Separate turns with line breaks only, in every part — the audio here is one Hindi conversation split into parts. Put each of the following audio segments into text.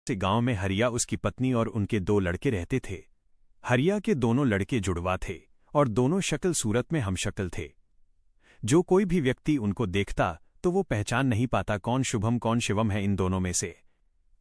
से गांव में हरिया, उसकी पत्नी और उनके 2 लड़के रहते थे। हरिया के दोनों लड़के जुड़वा थे और दोनों शक्ल सूरत में हमशक्ल थे। जो कोई भी व्यक्ति उनको देखता तो वो पहचान नहीं पाता कौन शुभम कौन शिवम है इन दोनों में से।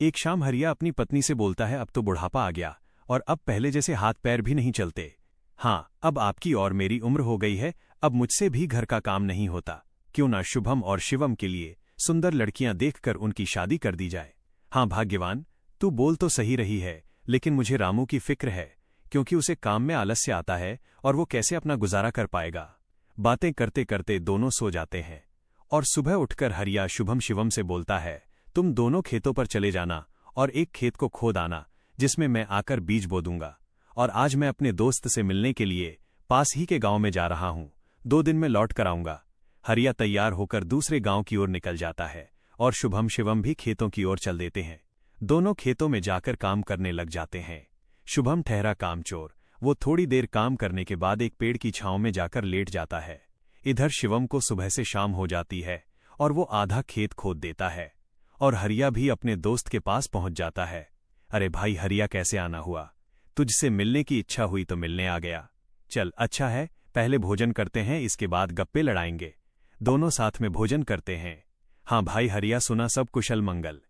एक शाम हरिया अपनी पत्नी से बोलता है, अब तो बुढ़ापा आ गया और अब पहले जैसे हाथ पैर भी नहीं चलते। हाँ, अब आपकी और मेरी उम्र हो गई है, अब मुझसे भी घर का काम नहीं होता। क्यों ना शुभम और शिवम के लिए सुंदर लड़कियां देखकर उनकी शादी कर दी जाए। हाँ भाग्यवान, तू बोल तो सही रही है, लेकिन मुझे रामू की फिक्र है, क्योंकि उसे काम में आलस्य आता है और वो कैसे अपना गुजारा कर पाएगा। बातें करते करते दोनों सो जाते हैं और सुबह उठकर हरिया शुभम शिवम से बोलता है, तुम दोनों खेतों पर चले जाना और एक खेत को खोद आना जिसमें मैं आकर बीज बो दूंगा। और आज मैं अपने दोस्त से मिलने के लिए पास ही के गांव में जा रहा हूं, 2 दिन में लौट कर आऊंगा। हरिया तैयार होकर दूसरे गांव की ओर निकल जाता है और शुभम शिवम भी खेतों की ओर चल देते हैं। दोनों खेतों में जाकर काम करने लग जाते हैं। शुभम ठहरा कामचोर, वो थोड़ी देर काम करने के बाद एक पेड़ की छांव में जाकर लेट जाता है। इधर शिवम को सुबह से शाम हो जाती है और वो आधा खेत खोद देता है और हरिया भी अपने दोस्त के पास पहुंच जाता है। अरे भाई हरिया, कैसे आना हुआ? तुझसे मिलने की इच्छा हुई तो मिलने आ गया। चल अच्छा है, पहले भोजन करते हैं, इसके बाद गप्पे लड़ाएंगे। दोनों साथ में भोजन करते हैं। हाँ भाई हरिया, सुना सब कुशल मंगल?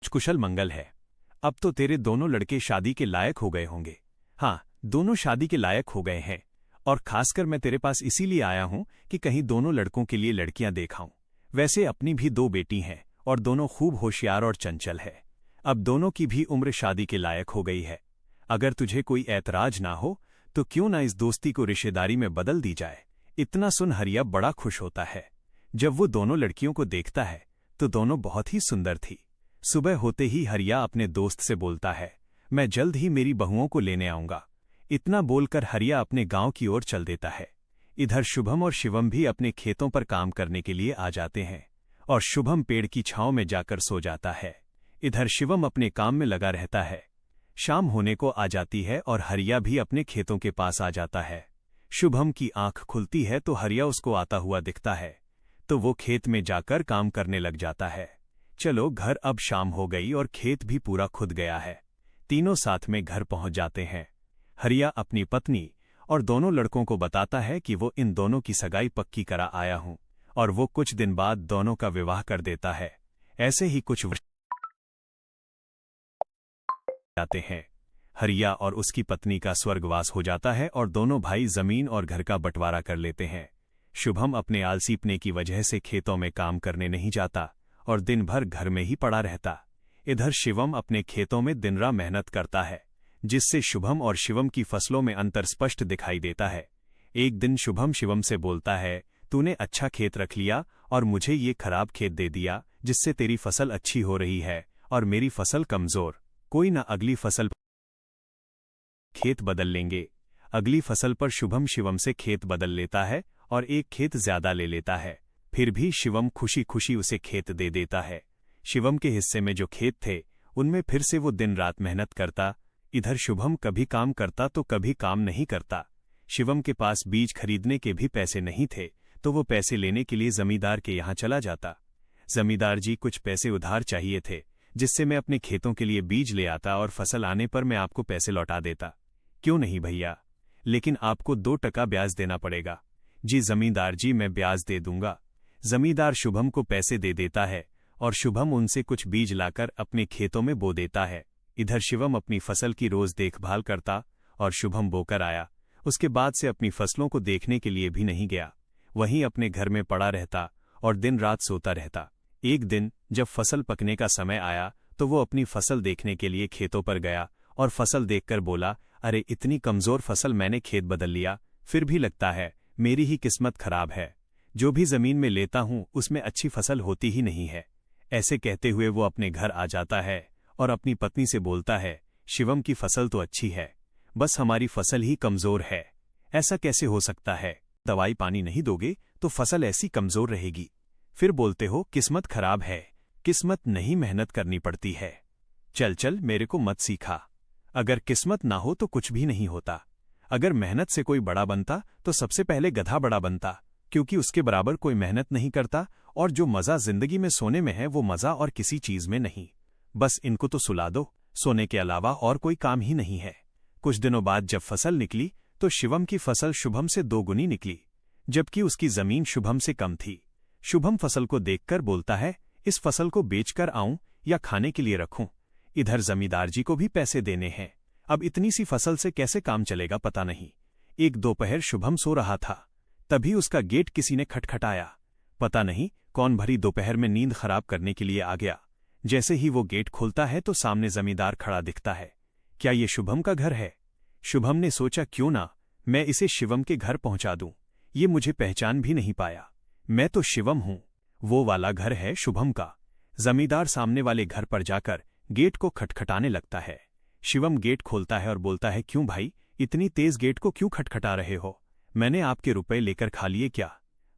कुशल मंगल है। अब तो तेरे दोनों लड़के शादी के लायक हो गए होंगे। हाँ, दोनों शादी के लायक हो गए हैं और खासकर मैं तेरे पास इसीलिए आया हूं कि कहीं दोनों लड़कों के लिए लड़कियां देखाऊं। वैसे अपनी भी 2 बेटी हैं और दोनों खूब होशियार और चंचल है। अब दोनों की भी उम्र शादी के लायक हो गई है। अगर तुझे कोई ऐतराज ना हो तो क्यों ना इस दोस्ती को रिश्तेदारी में बदल दी जाए। इतना सुन हरिया बड़ा खुश होता है। जब वो दोनों लड़कियों को देखता है तो दोनों बहुत ही सुंदर थी। सुबह होते ही हरिया अपने दोस्त से बोलता है, मैं जल्द ही मेरी बहुओं को लेने आऊंगा। इतना बोलकर हरिया अपने गांव की ओर चल देता है। इधर शुभम और शिवम भी अपने खेतों पर काम करने के लिए आ जाते हैं और शुभम पेड़ की छांव में जाकर सो जाता है। इधर शिवम अपने काम में लगा रहता है। शाम होने को आ जाती है और हरिया भी अपने खेतों के पास आ जाता है। शुभम की आंख खुलती है तो हरिया उसको आता हुआ दिखता है, तो वो खेत में जाकर काम करने लग जाता है। चलो घर, अब शाम हो गई और खेत भी पूरा खुद गया है। तीनों साथ में घर पहुंच जाते हैं। हरिया अपनी पत्नी और दोनों लड़कों को बताता है कि वो इन दोनों की सगाई पक्की करा आया हूं और वो कुछ दिन बाद दोनों का विवाह कर देता है। ऐसे ही कुछ वर्ष जाते हैं। हरिया और उसकी पत्नी का स्वर्गवास हो जाता है और दोनों भाई जमीन और घर का बंटवारा कर लेते हैं। शुभम अपने आलसीपने की वजह से खेतों में काम करने नहीं जाता और दिन भर घर में ही पड़ा रहता। इधर शिवम अपने खेतों में दिन रात मेहनत करता है, जिससे शुभम और शिवम की फसलों में अंतर स्पष्ट दिखाई देता है। एक दिन शुभम शिवम से बोलता है, तूने अच्छा खेत रख लिया और मुझे ये खराब खेत दे दिया, जिससे तेरी फसल अच्छी हो रही है और मेरी फसल कमजोर। कोई ना, अगली फसल खेत बदल लेंगे। अगली फसल पर शुभम शिवम से खेत बदल लेता है और एक खेत ज्यादा ले लेता है। फिर भी शिवम खुशी खुशी उसे खेत दे देता है। शिवम के हिस्से में जो खेत थे उनमें फिर से वो दिन रात मेहनत करता। इधर शुभम कभी काम करता तो कभी काम नहीं करता। शिवम के पास बीज खरीदने के भी पैसे नहीं थे, तो वो पैसे लेने के लिए जमींदार के यहाँ चला जाता। जमींदार जी, कुछ पैसे उधार चाहिए थे, जिससे मैं अपने खेतों के लिए बीज ले आता और फसल आने पर मैं आपको पैसे लौटा देता। क्यों नहीं भैया, लेकिन आपको 2% ब्याज देना पड़ेगा। जी जमींदार जी, मैं ब्याज दे दूंगा। जमींदार शुभम को पैसे दे देता है और शुभम उनसे कुछ बीज लाकर अपने खेतों में बो देता है। इधर शिवम अपनी फसल की रोज देखभाल करता और शुभम बोकर आया। उसके बाद से अपनी फसलों को देखने के लिए भी नहीं गया, वहीं अपने घर में पड़ा रहता और दिन रात सोता रहता। एक दिन जब फसल पकने का समय आया तो वो अपनी फसल देखने के लिए खेतों पर गया और फसल देखकर बोला, अरे इतनी कमजोर फसल मैंने खेत बदल लिया, फिर भी लगता है मेरी ही किस्मत खराब है। जो भी जमीन में लेता हूं उसमें अच्छी फसल होती ही नहीं है। ऐसे कहते हुए वो अपने घर आ जाता है और अपनी पत्नी से बोलता है, शिवम की फसल तो अच्छी है, बस हमारी फसल ही कमजोर है। ऐसा कैसे हो सकता है? दवाई पानी नहीं दोगे तो फसल ऐसी कमजोर रहेगी। फिर बोलते हो किस्मत खराब है। किस्मत नहीं, मेहनत करनी पड़ती है। चल चल, मेरे को मत सिखा। अगर किस्मत ना हो तो कुछ भी नहीं होता। अगर मेहनत से कोई बड़ा बनता तो सबसे पहले गधा बड़ा बनता, क्योंकि उसके बराबर कोई मेहनत नहीं करता और जो मजा जिंदगी में सोने में है वो मजा और किसी चीज में नहीं। बस इनको तो सुला दो, सोने के अलावा और कोई काम ही नहीं है। कुछ दिनों बाद जब फसल निकली तो शिवम की फसल शुभम से 2 गुनी निकली, जबकि उसकी जमीन शुभम से कम थी। शुभम फसल को देखकर बोलता है, इस फसल को बेचकर आऊं या खाने के लिए रखूं? इधर जमींदार जी को भी पैसे देने हैं, अब इतनी सी फसल से कैसे काम चलेगा पता नहीं। एक दोपहर शुभम सो रहा था, तभी उसका गेट किसी ने खटखटाया। पता नहीं कौन भरी दोपहर में नींद खराब करने के लिए आ गया। जैसे ही वो गेट खोलता है तो सामने जमींदार खड़ा दिखता है। क्या ये शुभम का घर है? शुभम ने सोचा, क्यों ना मैं इसे शिवम के घर पहुंचा दूं, ये मुझे पहचान भी नहीं पाया, मैं तो शिवम हूं, वो वाला घर है शुभम का। जमींदार सामने वाले घर पर जाकर गेट को खटखटाने लगता है। शिवम गेट खोलता है और बोलता है, क्यों भाई, इतनी तेज गेट को क्यों खटखटा रहे हो? मैंने आपके रुपए लेकर खा लिए क्या?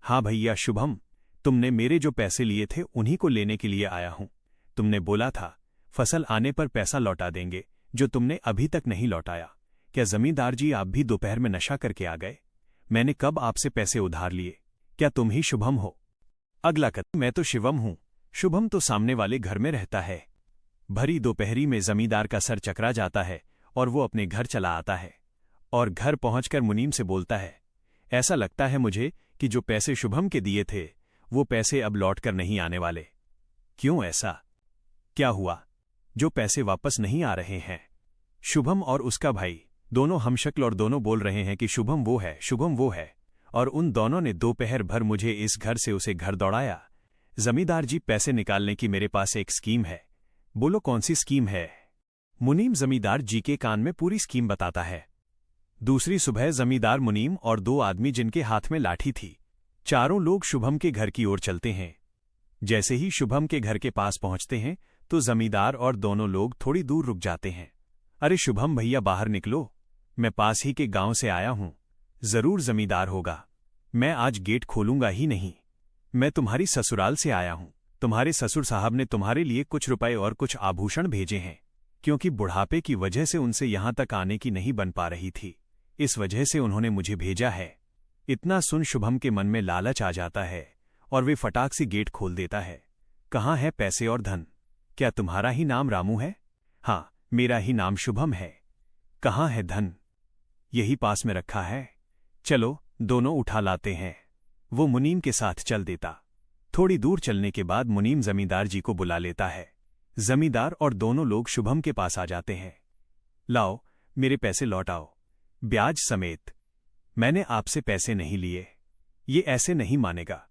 हाँ भैया शुभम, तुमने मेरे जो पैसे लिए थे उन्हीं को लेने के लिए आया हूं। तुमने बोला था फसल आने पर पैसा लौटा देंगे, जो तुमने अभी तक नहीं लौटाया। क्या जमींदार जी आप भी दोपहर में नशा करके आ गए? मैंने कब आपसे पैसे उधार लिए? क्या तुम ही शुभम हो? अगला कथन, मैं तो शिवम हूं, शुभम तो सामने वाले घर में रहता है। भरी दोपहरी में जमींदार का सर चकरा जाता है और वो अपने घर चला आता है और घर पहुंचकर मुनीम से बोलता है, ऐसा लगता है मुझे कि जो पैसे शुभम के दिए थे वो पैसे अब लौटकर नहीं आने वाले। क्यों ऐसा? क्या हुआ जो पैसे वापस नहीं आ रहे हैं? शुभम और उसका भाई दोनों हमशक्ल और दोनों बोल रहे हैं कि शुभम वो है, शुभम वो है, और उन दोनों ने दोपहर भर मुझे इस घर से उसे घर दौड़ाया। जमींदार जी, पैसे निकालने की मेरे पास एक स्कीम है। बोलो कौन सी स्कीम है? मुनीम जमींदार जी के कान में पूरी स्कीम बताता है। दूसरी सुबह जमींदार मुनीम और 2 आदमी जिनके हाथ में लाठी थी, चारों लोग शुभम के घर की ओर चलते हैं। जैसे ही शुभम के घर के पास पहुंचते हैं तो जमींदार और दोनों लोग थोड़ी दूर रुक जाते हैं। अरे शुभम भैया बाहर निकलो, मैं पास ही के गांव से आया हूं, जरूर जमींदार होगा। मैं आज गेट खोलूंगा ही नहीं, मैं तुम्हारी ससुराल से आया हूं। तुम्हारे ससुर साहब ने तुम्हारे लिए कुछ रुपए और कुछ आभूषण भेजे हैं, क्योंकि बुढ़ापे की वजह से उनसे यहां तक आने की नहीं बन पा रही थी, इस वजह से उन्होंने मुझे भेजा है। इतना सुन शुभम के मन में लालच आ जाता है और वे फटाक से गेट खोल देता है। कहाँ है पैसे और धन? क्या तुम्हारा ही नाम रामू है? हाँ, मेरा ही नाम शुभम है। कहाँ है धन? यही पास में रखा है, चलो दोनों उठा लाते हैं। वो मुनीम के साथ चल देता। थोड़ी दूर चलने के बाद मुनीम जमींदार जी को बुला लेता है। जमींदार और दोनों लोग शुभम के पास आ जाते हैं। लाओ मेरे पैसे लौटाओ, ब्याज समेत। मैंने आपसे पैसे नहीं लिए, ये ऐसे नहीं मानेगा।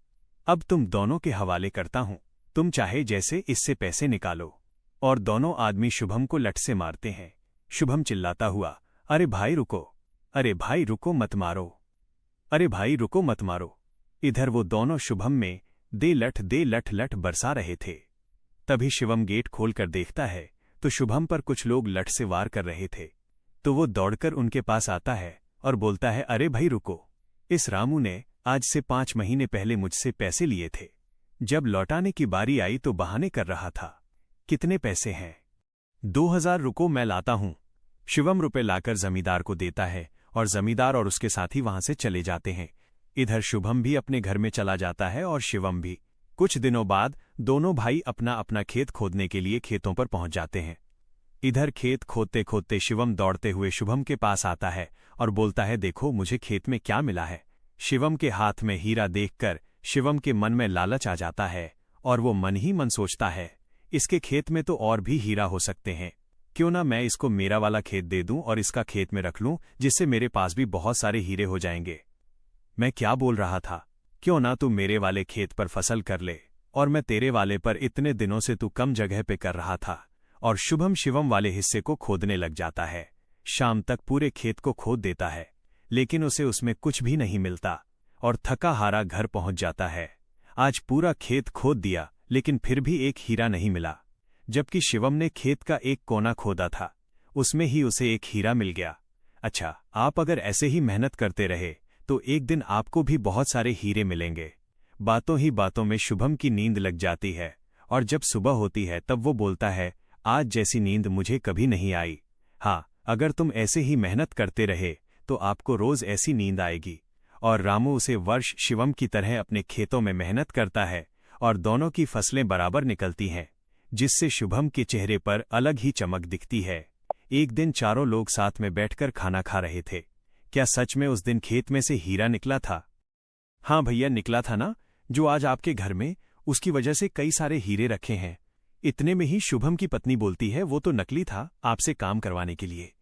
अब तुम दोनों के हवाले करता हूं, तुम चाहे जैसे इससे पैसे निकालो। और दोनों आदमी शुभम को लठ से मारते हैं। शुभम चिल्लाता हुआ, अरे भाई रुको, अरे भाई रुको मत मारो, अरे भाई रुको मत मारो। इधर वो दोनों शुभम में दे लठ लठ बरसा रहे थे। तभी शिवम गेट खोलकर देखता है तो शुभम पर कुछ लोग लठ से वार कर रहे थे। तो वो दौड़कर उनके पास आता है और बोलता है, अरे भाई रुको, इस रामू ने आज से 5 महीने पहले मुझसे पैसे लिए थे। जब लौटाने की बारी आई तो बहाने कर रहा था। कितने पैसे हैं? 2000 रुको, मैं लाता हूं। शिवम रुपए लाकर जमींदार को देता है और जमींदार और उसके साथी वहां से चले जाते हैं। इधर शुभम भी अपने घर में चला जाता है और शिवम भी। कुछ दिनों बाद दोनों भाई अपना अपना खेत खोदने के लिए खेतों पर पहुंच जाते हैं। इधर खेत खोदते खोदते शिवम दौड़ते हुए शुभम के पास आता है और बोलता है, देखो मुझे खेत में क्या मिला है। शिवम के हाथ में हीरा देखकर शिवम के मन में लालच आ जाता है और वो मन ही मन सोचता है, इसके खेत में तो और भी हीरा हो सकते हैं, क्यों ना मैं इसको मेरा वाला खेत दे दूं और इसका खेत में रख लूं, जिससे मेरे पास भी बहुत सारे हीरे हो जाएंगे। मैं क्या बोल रहा था, क्यों ना तू मेरे वाले खेत पर फसल कर ले और मैं तेरे वाले पर इतने दिनों से तू कम जगह पे कर रहा था। और शुभम शिवम वाले हिस्से को खोदने लग जाता है। शाम तक पूरे खेत को खोद देता है, लेकिन उसे उसमें कुछ भी नहीं मिलता और थका हारा घर पहुंच जाता है। आज पूरा खेत खोद दिया लेकिन फिर भी एक हीरा नहीं मिला, जबकि शिवम ने खेत का एक कोना खोदा था, उसमें ही उसे एक हीरा मिल गया। अच्छा, आप अगर ऐसे ही मेहनत करते रहे तो एक दिन आपको भी बहुत सारे हीरे मिलेंगे। बातों ही बातों में शुभम की नींद लग जाती है और जब सुबह होती है तब वो बोलता है, आज जैसी नींद मुझे कभी नहीं आई। हाँ, अगर तुम ऐसे ही मेहनत करते रहे तो आपको रोज ऐसी नींद आएगी। और रामू उसे वर्ष शिवम की तरह अपने खेतों में मेहनत करता है और दोनों की फसलें बराबर निकलती हैं। जिससे शुभम के चेहरे पर अलग ही चमक दिखती है। एक दिन चारों लोग साथ में बैठकर खाना खा रहे थे। क्या सच में उस दिन खेत में से हीरा निकला था? हाँ भैया, निकला था ना, जो आज आपके घर में, उसकी वजह से कई सारे हीरे रखे हैं। इतने में ही शुभम की पत्नी बोलती है, वो तो नकली था, आपसे काम करवाने के लिए।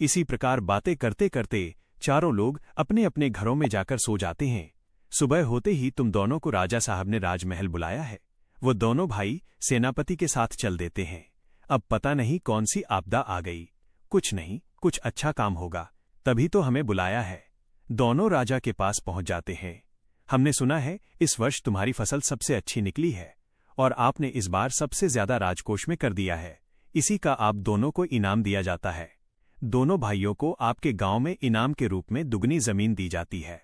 इसी प्रकार बातें करते करते चारों लोग अपने अपने घरों में जाकर सो जाते हैं। सुबह होते ही तुम दोनों को राजा साहब ने राजमहल बुलाया है। वो दोनों भाई सेनापति के साथ चल देते हैं। अब पता नहीं कौन सी आपदा आ गई। कुछ नहीं, कुछ अच्छा काम होगा, तभी तो हमें बुलाया है। दोनों राजा के पास पहुंच जाते हैं। हमने सुना है इस वर्ष तुम्हारी फसल सबसे अच्छी निकली है और आपने इस बार सबसे ज्यादा राजकोष में कर दिया है। इसी का आप दोनों को इनाम दिया जाता है। दोनों भाइयों को आपके गांव में इनाम के रूप में दुगनी जमीन दी जाती है।